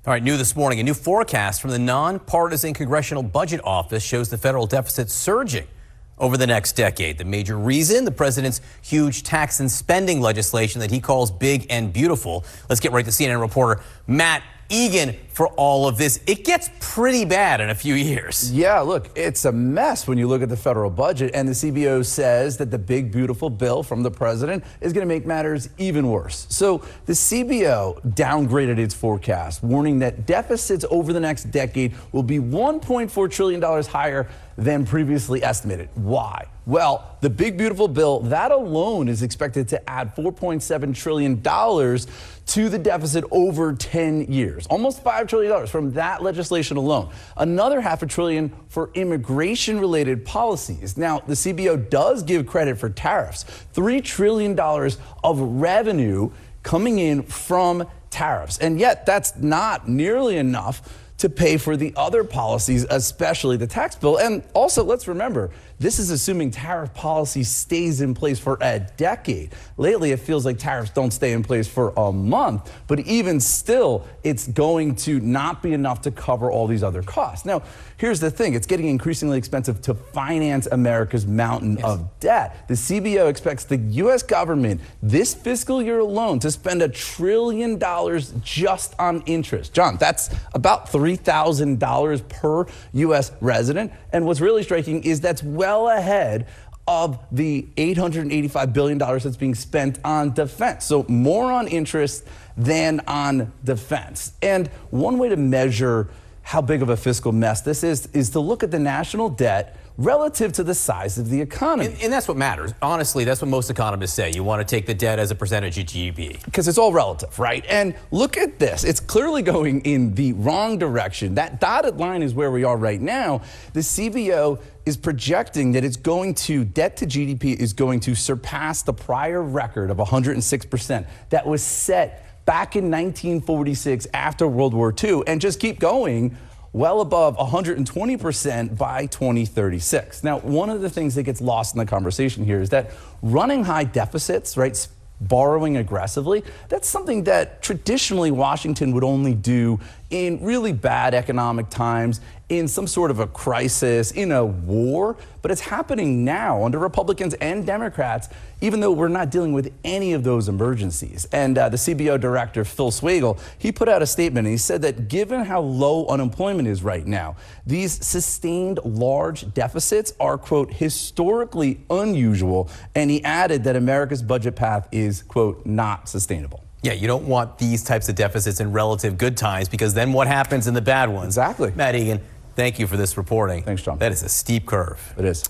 All right, new this morning, a new forecast from the Nonpartisan Congressional Budget Office shows the federal deficit surging over the next decade. The major reason, the president's huge tax and spending legislation that he calls big and beautiful. Let's get right to CNN reporter Matt Egan for all of this. It gets pretty bad in a few years. Yeah, look, it's a mess when you look at the federal budget, and the CBO says that the big, beautiful bill from the president is going to make matters even worse. So the CBO downgraded its forecast, warning that deficits over the next decade will be $1.4 trillion higher than previously estimated. Why? Well, the big, beautiful bill, that alone is expected to add $4.7 trillion to the deficit over 10 years. Almost $5 trillion from that legislation alone. Another $500 billion for immigration-related policies. Now, the CBO does give credit for tariffs. $3 trillion of revenue coming in from tariffs. And yet, that's not nearly enough to pay for the other policies, especially the tax bill. And also, let's remember, this is assuming tariff policy stays in place for a decade. Lately, it feels like tariffs don't stay in place for a month, but even still, it's going to not be enough to cover all these other costs. Now, here's the thing. It's getting increasingly expensive to finance America's mountain of debt. The CBO expects the U.S. government this fiscal year alone to spend $1 trillion just on interest. John, that's about $3,000 per U.S. resident. And what's really striking is that's well ahead of the $885 billion that's being spent on defense. So more on interest than on defense. And one way to measure how big of a fiscal mess this is to look at the national debt relative to the size of the economy. And that's what matters. Honestly, that's what most economists say. You want to take the debt as a percentage of GDP. Because it's all relative, right? And look at this. It's clearly going in the wrong direction. That dotted line is where we are right now. The CBO is projecting that debt to GDP is going to surpass the prior record of 106% that was set back in 1946 after World War II, and just keep going well above 120% by 2036. Now, one of the things that gets lost in the conversation here is that running high deficits, right, borrowing aggressively, that's something that traditionally Washington would only do in really bad economic times, in some sort of a crisis, in a war. But it's happening now under Republicans and Democrats, even though we're not dealing with any of those emergencies. And the CBO director, Phil Swagel, he put out a statement and he said that given how low unemployment is right now, these sustained large deficits are, quote, historically unusual. And he added that America's budget path is, quote, not sustainable. Yeah, you don't want these types of deficits in relative good times, because then what happens in the bad ones? Exactly. Matt Egan, thank you for this reporting. Thanks, John. That is a steep curve. It is.